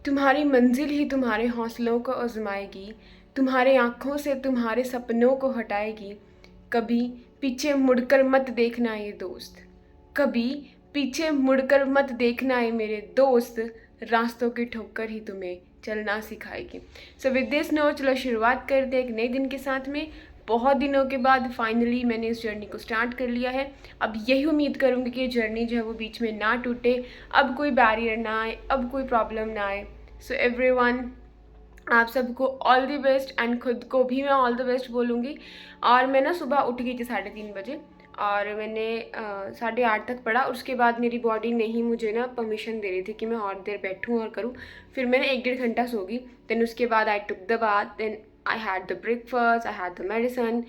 तुम्हारी मंजिल ही तुम्हारे हौसलों को आजमाएगी, तुम्हारे आँखों से तुम्हारे सपनों को हटाएगी। कभी पीछे मुड़कर मत देखना ये दोस्त, कभी पीछे मुड़कर मत देखना ये मेरे दोस्त, रास्तों की ठोकर ही तुम्हें चलना सिखाएगी। सो विद दिस नोट चलो शुरुआत करते हैं एक नए दिन के साथ में। बहुत दिनों के बाद फाइनली मैंने इस जर्नी को स्टार्ट कर लिया है। अब यही उम्मीद करूँगी कि ये जर्नी जो है वो बीच में ना टूटे, अब कोई बैरियर ना आए, अब कोई प्रॉब्लम ना आए। सो एवरीवन, आप सबको ऑल द बेस्ट एंड खुद को भी मैं ऑल द बेस्ट बोलूँगी। और मैं ना सुबह उठ गई थी 3:30 बजे और मैंने 8:30 तक पढ़ा। उसके बाद मेरी बॉडी नहीं मुझे ना परमिशन दे रही थी कि मैं और देर बैठूँ और करूँ। फिर मैंने 1-1.5 घंटा सो गई। देन उसके बाद I took the bath, then I had the breakfast, I had the medicine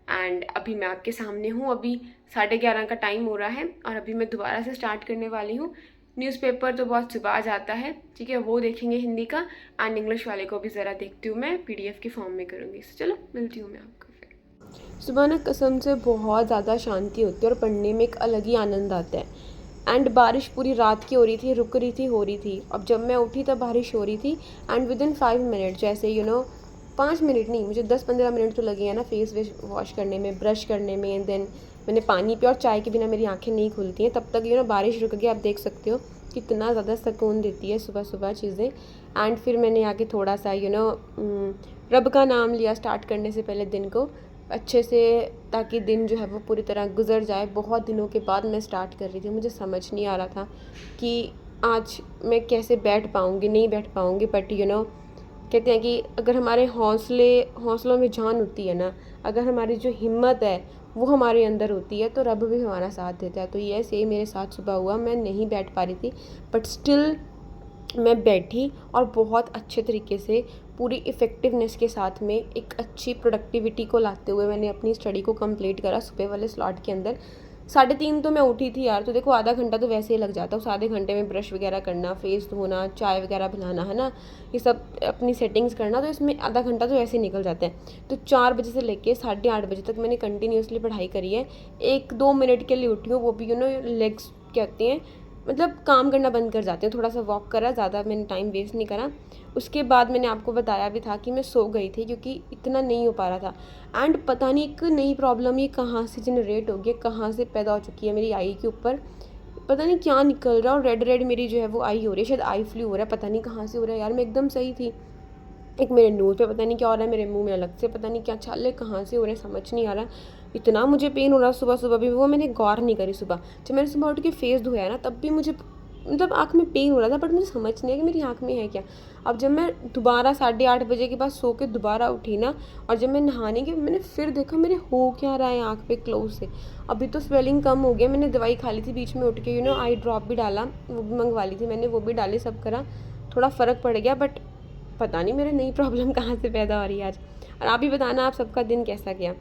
and अभी मैं आपके सामने हूँ। अभी 11:30 का टाइम हो रहा है और अभी मैं दोबारा से स्टार्ट करने वाली हूँ। न्यूज़पेपर तो बहुत सुबह आ जाता है, ठीक है, वो देखेंगे हिंदी का, एंड इंग्लिश वाले को भी ज़रा देखती हूँ, मैं पीडीएफ की फॉर्म में करूँगी। चलो मिलती हूँ मैं आपको फिर। सुबह ना कसम से बहुत ज़्यादा शांति होती है और पढ़ने में एक अलग ही आनंद आता है। एंड बारिश पूरी रात की हो रही थी, रुक रही थी, हो रही थी। अब जब मैं उठी तब बारिश हो रही थी एंड विद इन 5 मिनट, जैसे 5 मिनट नहीं, मुझे 10-15 मिनट तो लगे हैं ना फेस वॉश करने में, ब्रश करने में। एंड देन मैंने पानी पिया और चाय के बिना मेरी आंखें नहीं खुलती हैं। तब तक बारिश रुक गई। आप देख सकते हो कितना ज़्यादा सुकून देती है सुबह सुबह चीज़ें। एंड फिर मैंने आके थोड़ा सा रब का नाम लिया स्टार्ट करने से पहले दिन को अच्छे से, ताकि दिन जो है वो पूरी तरह गुजर जाए। बहुत दिनों के बाद मैं स्टार्ट कर रही थी, मुझे समझ नहीं आ रहा था कि आज मैं कैसे बैठ पाऊँगी, नहीं बैठ पाऊँगी। बट कहते हैं कि अगर हमारे हौसलों में जान होती है ना, अगर हमारी जो हिम्मत है वो हमारे अंदर होती है, तो रब भी हमारा साथ देता है। तो ये सेम मेरे साथ सुबह हुआ। मैं नहीं बैठ पा रही थी बट स्टिल मैं बैठी और बहुत अच्छे तरीके से पूरी इफ़ेक्टिवनेस के साथ में एक अच्छी प्रोडक्टिविटी को लाते हुए मैंने अपनी स्टडी को कंप्लीट करा सुबह वाले स्लॉट के अंदर। 3:30 तो मैं उठी थी यार, तो देखो आधा घंटा तो वैसे ही लग जाता है। उस आधे घंटे में ब्रश वगैरह करना, फेस धोना, चाय वगैरह बनाना, है ना, ये सब अपनी सेटिंग्स करना, तो इसमें आधा घंटा तो वैसे ही निकल जाता है। तो 4 बजे से लेके 8:30 बजे तक मैंने कंटिन्यूसली पढ़ाई करी है। 1-2 मिनट के लिए उठी हूँ, वो भी लेग्स कहते हैं, मतलब काम करना बंद कर जाते हैं। थोड़ा सा वॉक करा, ज़्यादा मैंने टाइम वेस्ट नहीं करा। उसके बाद मैंने आपको बताया भी था कि मैं सो गई थी क्योंकि इतना नहीं हो पा रहा था। एंड पता नहीं एक नई प्रॉब्लम ये कहाँ से जनरेट हो गई, कहाँ से पैदा हो चुकी है मेरी आई के ऊपर, पता नहीं क्या निकल रहा है। और रेड रेड मेरी जो है वो आई हो रही है, शायद आई फ्लू हो रहा है, पता नहीं कहाँ से हो रहा है यार। मैं एकदम सही थी, एक मेरे नोज़ पे पता नहीं क्या हो रहा है, मेरे मुंह में अलग से पता नहीं क्या छाले कहाँ से हो रहे हैं, समझ नहीं आ रहा। इतना मुझे पेन हो रहा सुबह सुबह भी, वो मैंने गौर नहीं करी। सुबह जब मैंने सुबह उठ के फेस धोया ना, तब भी मुझे मतलब आँख में पेन हो रहा था, बट मुझे समझ नहीं आया कि मेरी आँख में है क्या। अब जब मैं दोबारा 8:30 बजे के बाद सो के दोबारा उठी ना, और जब मैं नहाने के मैंने फिर देखा मेरे हो क्या रहा है आँख पे क्लोज से। अभी तो स्वेलिंग कम हो गया, मैंने दवाई खा ली थी बीच में उठ के, आई ड्रॉप भी डाला, वो भी मंगवा ली थी मैंने, वो भी डाली, सब करा, थोड़ा फ़र्क पड़ गया। बट पता नहीं मेरे नई प्रॉब्लम कहाँ से पैदा हो रही है आज। और आप भी बताना आप सबका दिन कैसा गया।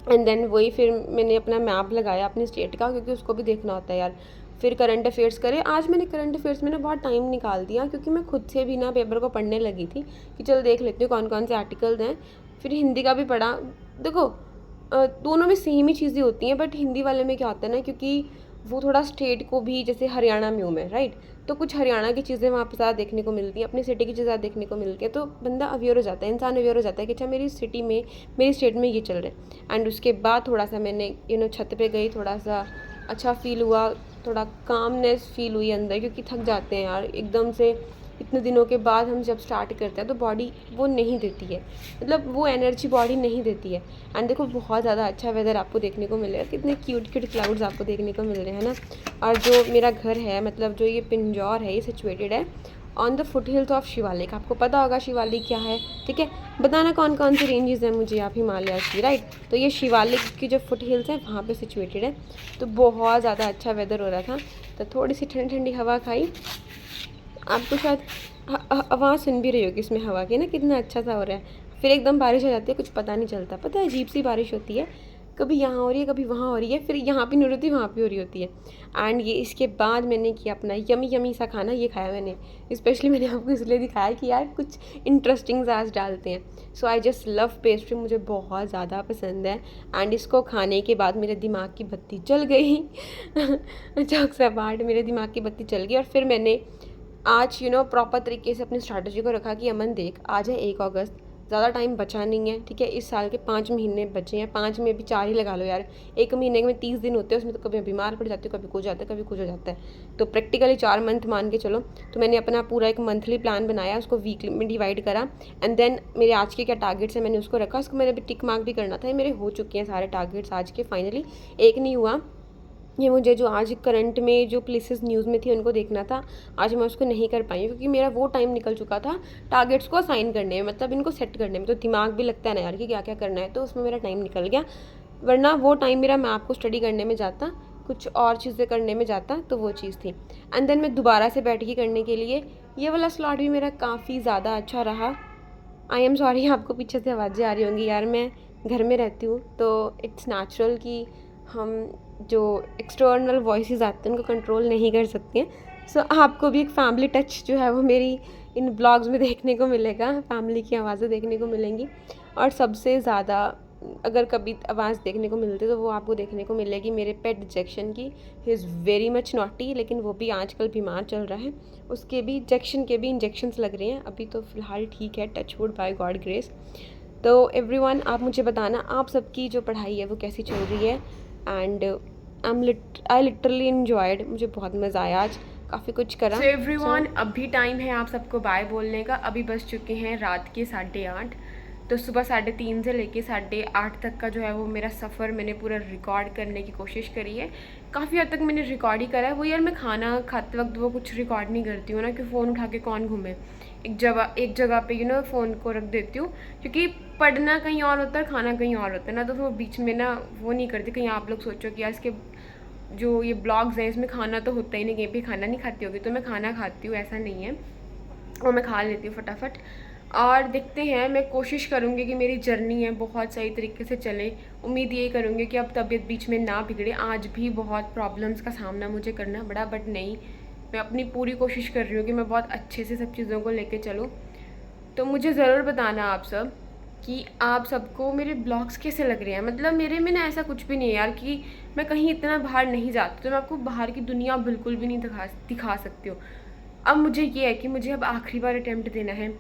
एंड देन वही फिर मैंने अपना मैप लगाया अपने स्टेट का, क्योंकि उसको भी देखना होता है यार। फिर करंट अफेयर्स करे। आज मैंने करंट अफेयर्स में ना बहुत टाइम निकाल दिया, क्योंकि मैं खुद से भी ना पेपर को पढ़ने लगी थी कि चल देख लेती हूँ कौन कौन से आर्टिकल्स हैं। फिर हिंदी का भी पढ़ा। देखो दोनों में सेम ही चीज़ें होती हैं, बट हिंदी वाले में क्या होता है ना, क्योंकि वो थोड़ा स्टेट को भी, जैसे हरियाणा में हूँ मैं, राइट, तो कुछ हरियाणा की चीज़ें वहाँ पे ज़्यादा देखने को मिलती हैं, अपनी सिटी की चीज़ें ज़्यादा देखने को मिलती है। तो बंदा अवेयर हो जाता है, इंसान अवेयर हो जाता है कि अच्छा मेरी सिटी में, मेरी स्टेट में ये चल रहा है। एंड उसके बाद थोड़ा सा मैंने छत पे गई, थोड़ा सा अच्छा फील हुआ, थोड़ा कामनेस फील हुई अंदर, क्योंकि थक जाते हैं यार एकदम से। इतने दिनों के बाद हम जब स्टार्ट करते हैं तो बॉडी वो नहीं देती है, मतलब वो एनर्जी बॉडी नहीं देती है। एंड देखो बहुत ज़्यादा अच्छा वेदर आपको देखने को मिलेगा, कितने क्यूट क्यूट क्लाउड्स आपको देखने को मिल रहे हैं ना। और जो मेरा घर है, मतलब जो ये पिंजौर है, ये सिचुएटेड है on the foot hills of Shivalik. आपको पता होगा शिवालिक क्या है, ठीक है, बताना कौन कौन सी रेंजेस हैं मुझे आप हिमालय की, राइट। तो ये शिवालिक की जो फुट हिल्स हैं वहाँ पे सिचुएटेड है। तो बहुत ज़्यादा अच्छा वेदर हो रहा था, तो थोड़ी सी ठंडी ठंडी हवा खाई। आपको शायद आवाज़ सुन भी रही होगी इसमें हवा की ना, कितना अच्छा सा हो रहा है। फिर एकदम बारिश हो जाती है, कुछ पता नहीं चलता, पता है अजीब सी बारिश होती है, कभी यहाँ हो रही है, कभी वहाँ हो रही है, फिर यहाँ भी नहीं होती, वहाँ भी हो रही होती है। एंड ये इसके बाद मैंने किया अपना यमी यमी सा खाना, ये खाया मैंने। स्पेशली मैंने आपको इसलिए दिखाया कि यार कुछ इंटरेस्टिंग आज डालते हैं। सो आई जस्ट लव पेस्ट्री, मुझे बहुत ज़्यादा पसंद है। एंड इसको खाने के बाद मेरे दिमाग की बत्ती जल गई चौक सा बाट मेरे दिमाग की बत्ती जल गई। और फिर मैंने आज प्रॉपर तरीके से अपनी स्ट्रैटेजी को रखा कि अमन देख, आज है 1 अगस्त, ज़्यादा टाइम बचा नहीं है, ठीक है। इस साल के 5 महीने बचे हैं, 5 में भी 4 ही लगा लो यार। 1 महीने में 30 दिन होते हैं, उसमें तो कभी बीमार पड़ जाती हूँ, कभी कुछ हो जाता है, कभी कुछ हो जाता है। तो प्रैक्टिकली 4 मंथ मान के चलो। तो मैंने अपना पूरा एक मंथली प्लान बनाया, उसको वीकली में डिवाइड करा, एंड देन मेरे आज के क्या टारगेट्स हैं मैंने उसको रखा। उसको मैंने अभी टिक मार्क भी करना था। मेरे हो चुके हैं सारे टारगेट्स आज के, फाइनली एक नहीं हुआ। ये मुझे जो आज करंट में जो प्लेसेस न्यूज़ में थी उनको देखना था, आज मैं उसको नहीं कर पाई क्योंकि मेरा वो टाइम निकल चुका था टारगेट्स को असाइन करने में, मतलब इनको सेट करने में। तो दिमाग भी लगता है ना यार कि क्या क्या करना है, तो उसमें मेरा टाइम निकल गया। वरना वो टाइम मेरा मैप को स्टडी करने में जाता, कुछ और चीज़ें करने में जाता, तो वो चीज़ थी। एंड देन मैं दोबारा से बैठ के करने के लिए ये वाला स्लॉट भी मेरा काफ़ी ज़्यादा अच्छा रहा। आई एम सॉरी, आपको पीछे से आवाज़ें आ रही होंगी यार, मैं घर में रहती हूँ तो इट्स नेचुरल कि हम जो एक्सटर्नल वॉइसेस आते हैं उनको कंट्रोल नहीं कर सकते हैं। सो आपको भी एक फैमिली टच जो है वो मेरी इन ब्लॉग्स में देखने को मिलेगा, फैमिली की आवाज़ें देखने को मिलेंगी। और सबसे ज़्यादा अगर कभी आवाज़ देखने को मिलती है तो वो आपको देखने को मिलेगी मेरे पेट जैक्शन की। He is very much naughty, लेकिन वो भी आजकल बीमार चल रहा है, उसके भी जैक्शन के भी इंजेक्शंस लग रहे हैं। अभी तो फ़िलहाल ठीक है, touch wood, by God grace. तो एवरीवन, आप मुझे बताना आप सबकी जो पढ़ाई है वो कैसी चल रही है। एंड आई लिटरली इन्जॉयड, मुझे बहुत मज़ा आया आज, काफ़ी कुछ करा। So everyone, अभी टाइम है आप सबको बाय बोलने का। अभी बज चुके हैं रात के 8:30। तो सुबह 3:30 से लेके 8:30 तक का जो है वो मेरा सफ़र मैंने पूरा रिकॉर्ड करने की कोशिश करी है। काफ़ी हद तक मैंने रिकॉर्ड ही करा है। वो यार मैं खाना खाते वक्त वो कुछ रिकॉर्ड नहीं करती हूँ ना, कि फ़ोन उठा के कौन घूमे, एक जगह पे फ़ोन को रख देती हूँ, क्योंकि पढ़ना कहीं और होता है, खाना कहीं और होता है ना, तो वो बीच में ना वो नहीं करती। कहीं आप लोग सोचो कि यार इसके जो ये ब्लॉग्स हैं इसमें खाना तो होता ही नहीं, कहीं पे खाना नहीं खाती होगी। तो मैं खाना खाती हूँ, ऐसा नहीं है, वो मैं खा लेती हूँ फटाफट। और देखते हैं, मैं कोशिश करूँगी कि मेरी जर्नी है बहुत सही तरीके से चले। उम्मीद यही करूँगी कि अब तबीयत बीच में ना बिगड़े। आज भी बहुत प्रॉब्लम्स का सामना मुझे करना पड़ा, बट नहीं, मैं अपनी पूरी कोशिश कर रही हूँ कि मैं बहुत अच्छे से सब चीज़ों को लेके चलूँ। तो मुझे ज़रूर बताना आप सब कि आप सबको मेरे ब्लॉग्स कैसे लग रहे हैं। मतलब मेरे में ना ऐसा कुछ भी नहीं है यार कि मैं कहीं इतना बाहर नहीं जाती, तो मैं आपको बाहर की दुनिया बिल्कुल भी नहीं दिखा सकती हूँ। अब मुझे ये है कि मुझे अब आखिरी बार अटैम्प्ट देना है,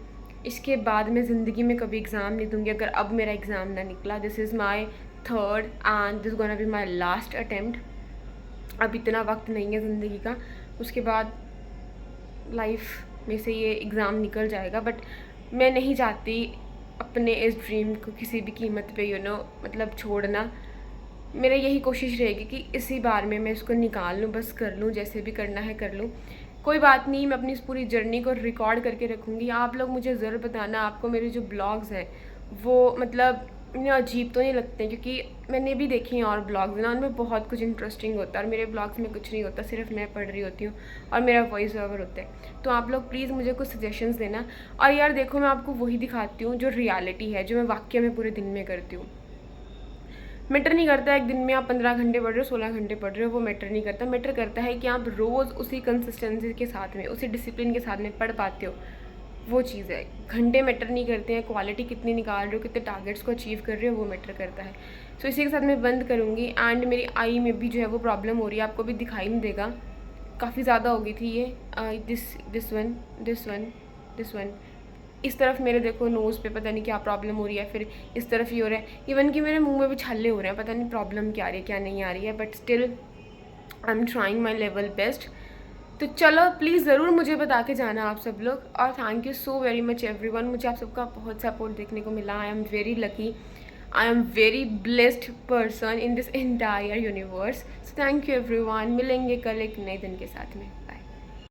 इसके बाद मैं ज़िंदगी में कभी एग्ज़ाम नहीं दूँगी अगर अब मेरा एग्ज़ाम ना निकला। This is my 3rd and this gonna be my last attempt. अब इतना वक्त नहीं है ज़िंदगी का, उसके बाद लाइफ में से ये एग्ज़ाम निकल जाएगा। बट मैं नहीं चाहती अपने इस ड्रीम को किसी भी कीमत पे मतलब छोड़ना। मेरा यही कोशिश रहेगी कि इसी बार में मैं इसको निकाल लूँ, बस कर लूँ, जैसे भी करना है कर लूँ। कोई बात नहीं, मैं अपनी इस पूरी जर्नी को रिकॉर्ड करके रखूँगी। आप लोग मुझे ज़रूर बताना आपको मेरे जो ब्लॉग्स हैं वो मतलब इन्हें अजीब तो नहीं लगते हैं, क्योंकि मैंने भी देखे हैं और ब्लॉग्स ना, उनमें बहुत कुछ इंटरेस्टिंग होता है, और मेरे ब्लॉग्स में कुछ नहीं होता, सिर्फ मैं पढ़ रही होती हूँ और मेरा वॉइस ओवर होता है। तो आप लोग प्लीज़ मुझे कुछ सजेशंस देना। और यार देखो, मैं आपको वही दिखाती हूँ जो रियलिटी है, जो मैं वाकई में पूरे दिन में करती हूँ। मैटर नहीं करता एक दिन में आप 15 घंटे पढ़ रहे हो, 16 घंटे पढ़ रहे हो, वो मैटर नहीं करता। मैटर करता है कि आप रोज़ उसी कंसिस्टेंसी के साथ में, उसी डिसिप्लिन के साथ में पढ़ पाते हो, वो चीज़ है। घंटे मैटर नहीं करते हैं, क्वालिटी कितनी निकाल रहे हो, कितने टारगेट्स को अचीव कर रहे हो, वो मैटर करता है। सो इसी के साथ मैं बंद करूँगी। एंड मेरी आई में भी जो है वो प्रॉब्लम हो रही है, आपको भी दिखाई नहीं देगा, काफ़ी ज़्यादा हो गई थी ये। दिस वन इस तरफ मेरे देखो नोज़ पे पता नहीं क्या प्रॉब्लम हो रही है, फिर इस तरफ ही हो रहा है, इवन कि मेरे मुंह में भी छल्ले हो रहे हैं, पता नहीं प्रॉब्लम क्या आ रही है क्या नहीं आ रही है। But still I am trying my level best. तो चलो प्लीज़ ज़रूर मुझे बता के जाना आप सब लोग। और thank you so very much everyone, मुझे आप सबका बहुत सपोर्ट देखने को मिला। I am very lucky, I am very blessed person in this entire universe. So thank you everyone, मिलेंगे कल एक नए दिन के साथ में।